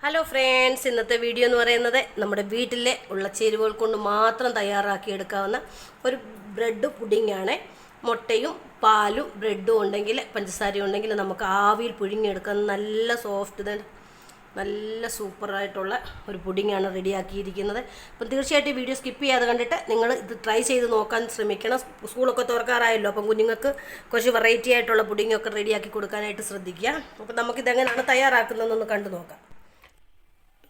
Hello friends, ഇന്നത്തെ video എന്ന് പറയുന്നത് നമ്മുടെ വീട്ടിലെ ഉള്ള ചേരുവകൾ കൊണ്ട് മാത്രം തയ്യാറാക്കിയെടുക്കാവുന്ന ഒരു ബ്രെഡ് പുഡിംഗ് ആണ്. മുട്ടയും പാലും ബ്രെഡും ഉണ്ടെങ്കിൽ, പഞ്ചസാരയും ഉണ്ടെങ്കിൽ നമുക്ക് ആവിയിൽ പുഴുങ്ങിയെടുക്കാൻ നല്ല സോഫ്റ്റ്, നല്ല സൂപ്പറായിട്ടുള്ള ഒരു പുഡിങ്ങാണ് റെഡിയാക്കിയിരിക്കുന്നത്. അപ്പം തീർച്ചയായിട്ടും വീഡിയോ സ്കിപ്പ് ചെയ്യാതെ കണ്ടിട്ട് നിങ്ങൾ ഇത് ട്രൈ ചെയ്ത് നോക്കാൻ ശ്രമിക്കണം. സ്കൂളൊക്കെ തുറക്കാറായല്ലോ, അപ്പം കുഞ്ഞുങ്ങൾക്ക് കുറച്ച് വെറൈറ്റി ആയിട്ടുള്ള പുഡിങ്ങൊക്കെ റെഡിയാക്കി കൊടുക്കാനായിട്ട് ശ്രദ്ധിക്കുക. അപ്പം നമുക്കിതെങ്ങനെയാണ് തയ്യാറാക്കുന്നതെന്നൊന്ന് കണ്ടു നോക്കാം.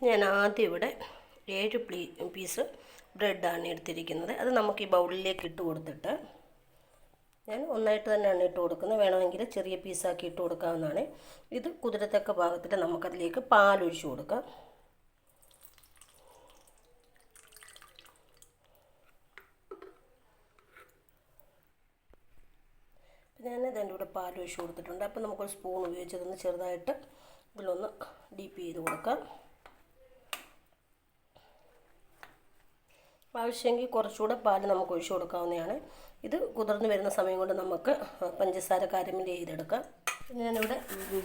ഞാൻ ആദ്യം ഇവിടെ 7 പീസ് ബ്രെഡാണ് എടുത്തിരിക്കുന്നത്. അത് നമുക്ക് ഈ ബൗളിലേക്ക് ഇട്ട് കൊടുത്തിട്ട്, ഞാൻ ഒന്നായിട്ട് തന്നെയാണ് ഇട്ട് കൊടുക്കുന്നത്. വേണമെങ്കിൽ ചെറിയ പീസാക്കി ഇട്ട് കൊടുക്കാവുന്നതാണ്. ഇത് കുതിരത്തക്ക പാകത്തിൽ നമുക്കതിലേക്ക് പാലൊഴിച്ച് കൊടുക്കാം. ഞാൻ അതിൻ്റെ കൂടെ പാലൊഴിച്ച് കൊടുത്തിട്ടുണ്ട്. അപ്പോൾ നമുക്കൊരു സ്പൂൺ ഉപയോഗിച്ചതൊന്ന് ചെറുതായിട്ട് ഇതിലൊന്ന് ഡീപ്പ് ചെയ്ത് കൊടുക്കാം. ആവശ്യമെങ്കിൽ കുറച്ചുകൂടെ പാൽ നമുക്ക് ഒഴിച്ച് കൊടുക്കാവുന്നതാണ്. ഇത് കുതിർന്ന് വരുന്ന സമയം കൊണ്ട് നമുക്ക് പഞ്ചസാര കാരമൽ ചെയ്തെടുക്കാം. ഞാനിവിടെ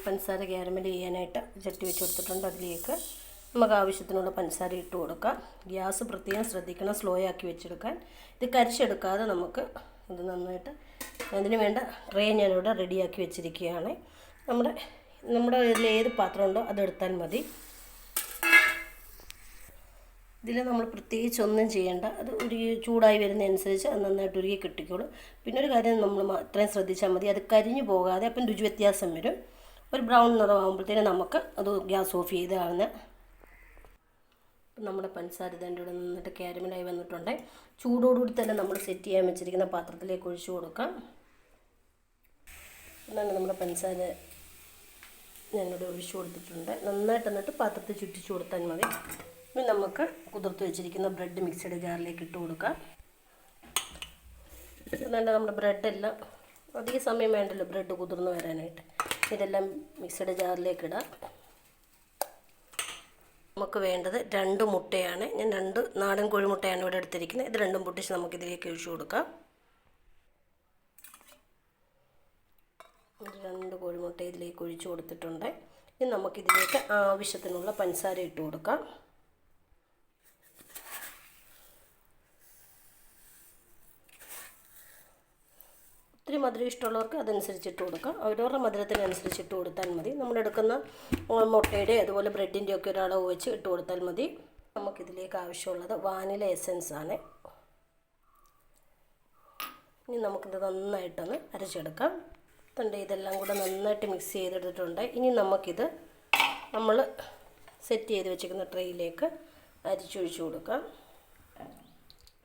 പഞ്ചസാര കാരമൽ ചെയ്യാനായിട്ട് ചട്ടി വെച്ച് കൊടുത്തിട്ടുണ്ട്. അതിലേക്ക് നമുക്ക് ആവശ്യത്തിനുള്ള പഞ്ചസാര ഇട്ട് കൊടുക്കാം. ഗ്യാസ് പ്രത്യേകം ശ്രദ്ധിക്കണം, സ്ലോ ആക്കി വെച്ചെടുക്കാൻ. ഇത് കരിച്ചെടുക്കാതെ നമുക്ക് ഇത് നന്നായിട്ട്, അതിന് വേണ്ട ട്രേ ഞാനിവിടെ റെഡിയാക്കി വെച്ചിരിക്കുകയാണ്. നമ്മുടെ ഇതിൽ ഏത് പാത്രം ഉണ്ടോ അതെടുത്താൽ മതി. ഇതിൽ നമ്മൾ പ്രത്യേകിച്ച് ഒന്നും ചെയ്യേണ്ട. അത് ചൂടായി വരുന്നതനുസരിച്ച് അത് നന്നായിട്ട് ഉരുകി കിട്ടിക്കോളും. പിന്നെ ഒരു കാര്യം നമ്മൾ അത്രയും ശ്രദ്ധിച്ചാൽ മതി, അത് കരിഞ്ഞു പോകാതെ. അപ്പം രുചി വ്യത്യാസം വരും. ഒരു ബ്രൗൺ നിറമാകുമ്പോഴത്തേനും നമുക്ക് അത് ഗ്യാസ് ഓഫ് ചെയ്ത് കാണുന്നത്. നമ്മുടെ പഞ്ചസാര ഇതിൻ്റെ കൂടെ നന്നായിട്ട് കാരമലായി വന്നിട്ടുണ്ട്. ചൂടോടുകൂടി തന്നെ നമ്മൾ സെറ്റ് ചെയ്യാൻ വെച്ചിരിക്കുന്ന പാത്രത്തിലേക്ക് ഒഴിച്ചു കൊടുക്കാം. എന്നാണ് നമ്മുടെ പഞ്ചസാര ഞാനിവിടെ ഒഴിച്ചു കൊടുത്തിട്ടുണ്ട്. നന്നായിട്ട് എന്നിട്ട് പാത്രത്തിൽ ചുറ്റിച്ചു കൊടുത്താൽ മതി. ഇനി നമുക്ക് കുതിർത്ത് വെച്ചിരിക്കുന്ന ബ്രെഡ് മിക്സഡ് ജാറിലേക്ക് ഇട്ട് കൊടുക്കാം. എന്നിട്ട് നമ്മുടെ ബ്രെഡെല്ലാം അധിക സമയം വേണ്ടല്ലോ ബ്രെഡ് കുതിർന്ന് വരാനായിട്ട്. ഇതെല്ലാം മിക്സഡ് ജാറിലേക്ക് ഇടാം. നമുക്ക് വേണ്ടത് 2 മുട്ടയാണ്. ഞാൻ 2 നാടൻ കോഴിമുട്ടയാണ് ഇവിടെ എടുത്തിരിക്കുന്നത്. ഇത് രണ്ടും പൊട്ടിച്ച് നമുക്കിതിലേക്ക് ഒഴിച്ചു കൊടുക്കാം. 2 കോഴിമുട്ട ഇതിലേക്ക് ഒഴിച്ചു കൊടുത്തിട്ടുണ്ട്. ഇനി നമുക്കിതിലേക്ക് ആവശ്യത്തിനുള്ള പഞ്ചസാര ഇട്ട് കൊടുക്കാം. ഒത്തിരി മധുരം ഇഷ്ടമുള്ളവർക്ക് അതനുസരിച്ചിട്ട് കൊടുക്കാം. അവരവരുടെ മധുരത്തിനനുസരിച്ച് ഇട്ട് കൊടുത്താൽ മതി. നമ്മളെടുക്കുന്ന മുട്ടയുടെ അതുപോലെ ബ്രെഡിൻ്റെ ഒക്കെ ഒരളവ് വെച്ച് ഇട്ട് കൊടുത്താൽ മതി. നമുക്കിതിലേക്ക് ആവശ്യമുള്ളത് വാനില എസൻസ് ആണ്. ഇനി നമുക്കിത് നന്നായിട്ടൊന്ന് അരച്ചെടുക്കാം. ഇതെല്ലാം കൂടെ നന്നായിട്ട് മിക്സ് ചെയ്തെടുത്തിട്ടുണ്ട്. ഇനി നമുക്കിത് നമ്മൾ സെറ്റ് ചെയ്ത് വെച്ചിരിക്കുന്ന ട്രേയിലേക്ക് അരിച്ചൊഴിച്ച് കൊടുക്കാം.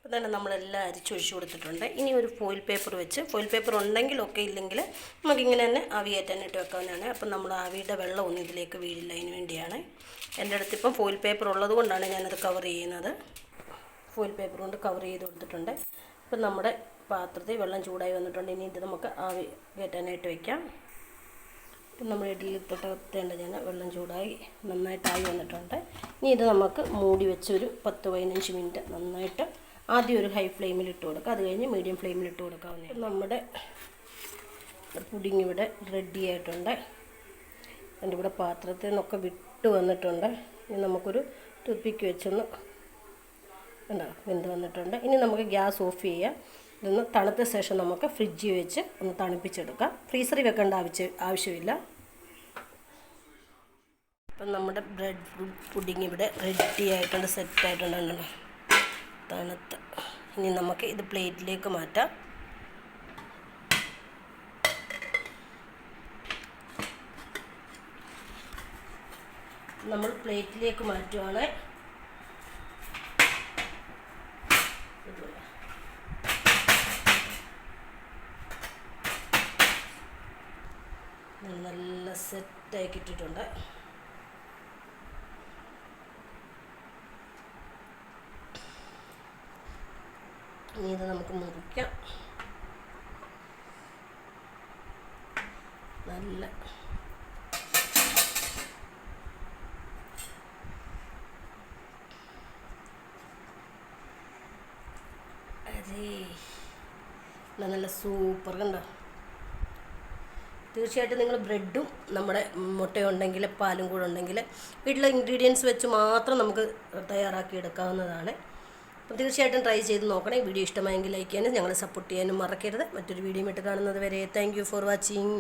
അപ്പോൾ തന്നെ നമ്മളെല്ലാം അരിച്ചൊഴിച്ച് കൊടുത്തിട്ടുണ്ട്. ഇനി ഒരു ഫോയിൽ പേപ്പർ വെച്ച്, ഫോയിൽ പേപ്പർ ഉണ്ടെങ്കിൽ ഒക്കെ, ഇല്ലെങ്കിൽ നമുക്കിങ്ങനെ തന്നെ ആവി കയറ്റാനായിട്ട് വെക്കാവുന്നതാണ്. അപ്പം നമ്മൾ ആവിയുടെ വെള്ളം ഒന്നും ഇതിലേക്ക് വീഴില്ല, അതിന് വേണ്ടിയാണ്. എൻ്റെ അടുത്തിപ്പം ഫോയിൽ പേപ്പർ ഉള്ളത് കൊണ്ടാണ് ഞാനത് കവർ ചെയ്യുന്നത്. ഫോയിൽ പേപ്പർ കൊണ്ട് കവർ ചെയ്ത് കൊടുത്തിട്ടുണ്ട്. അപ്പം നമ്മുടെ പാത്രത്തിൽ വെള്ളം ചൂടായി വന്നിട്ടുണ്ട്. ഇനി ഇത് നമുക്ക് ആവി കയറ്റാനായിട്ട് വയ്ക്കാം. അപ്പം നമ്മൾ ഇഡ്ഡലി തട്ടത്തേണ്ട ഞാൻ വെള്ളം ചൂടായി നന്നായിട്ടായി വന്നിട്ടുണ്ട്. ഇനി ഇത് നമുക്ക് മൂടി വെച്ച് ഒരു 10-15 മിനിറ്റ് നന്നായിട്ട്, ആദ്യം ഒരു ഹൈ ഫ്ലെയിമിൽ ഇട്ട് കൊടുക്കുക, അത് കഴിഞ്ഞ് മീഡിയം ഫ്ലെയിമിൽ ഇട്ട് കൊടുക്കാവുന്നതാണ്. നമ്മുടെ പുഡിങ് ഇവിടെ റെഡി ആയിട്ടുണ്ട്. അതിൻ്റെ ഇവിടെ പാത്രത്തിൽ നിന്നൊക്കെ വിട്ട് വന്നിട്ടുണ്ട്. ഇനി നമുക്കൊരു ടൂത്ത്പിക്ക് വെച്ചൊന്ന് വെന്ത് വന്നിട്ടുണ്ട്. ഇനി നമുക്ക് ഗ്യാസ് ഓഫ് ചെയ്യാം. ഇതൊന്ന് തണുത്ത ശേഷം നമുക്ക് ഫ്രിഡ്ജിൽ വെച്ച് ഒന്ന് തണുപ്പിച്ചെടുക്കാം. ഫ്രീസറിൽ വെക്കേണ്ട ആവശ്യമില്ല. അപ്പം നമ്മുടെ ബ്രെഡ് പുഡിങ് ഇവിടെ റെഡി ആയിട്ടുണ്ട്, സെറ്റായിട്ടുണ്ടല്ലോ, തണുത്ത്. ഇനി നമുക്ക് ഇത് പ്ലേറ്റിലേക്ക് മാറ്റാം. നമ്മൾ പ്ലേറ്റിലേക്ക് മാറ്റുവാണ്. നല്ല സെറ്റാക്കി ഇട്ടിട്ടുണ്ട്. ഇനി ഇത് നമുക്ക് മുറിക്കാം. നല്ല നല്ല സൂപ്പർ കണ്ടോ. തീർച്ചയായിട്ടും നിങ്ങൾ ബ്രെഡും നമ്മുടെ മുട്ടയുണ്ടെങ്കിൽ പാലും കൂടെ ഉണ്ടെങ്കിൽ വീട്ടിലെ ഇൻഗ്രീഡിയൻസ് വെച്ച് മാത്രം നമുക്ക് തയ്യാറാക്കി എടുക്കാവുന്നതാണ്. അപ്പോൾ തീർച്ചയായിട്ടും ട്രൈ ചെയ്ത് നോക്കണേ. വീഡിയോ ഇഷ്ടമായെങ്കിൽ ലൈക്ക് ചെയ്യാനും ഞങ്ങളെ സപ്പോർട്ട് ചെയ്യാനും മറക്കരുത്. മറ്റൊരു വീഡിയോ ഇട്ട് കാണുന്നത് വരെ താങ്ക് യു ഫോർ വാച്ചിങ്.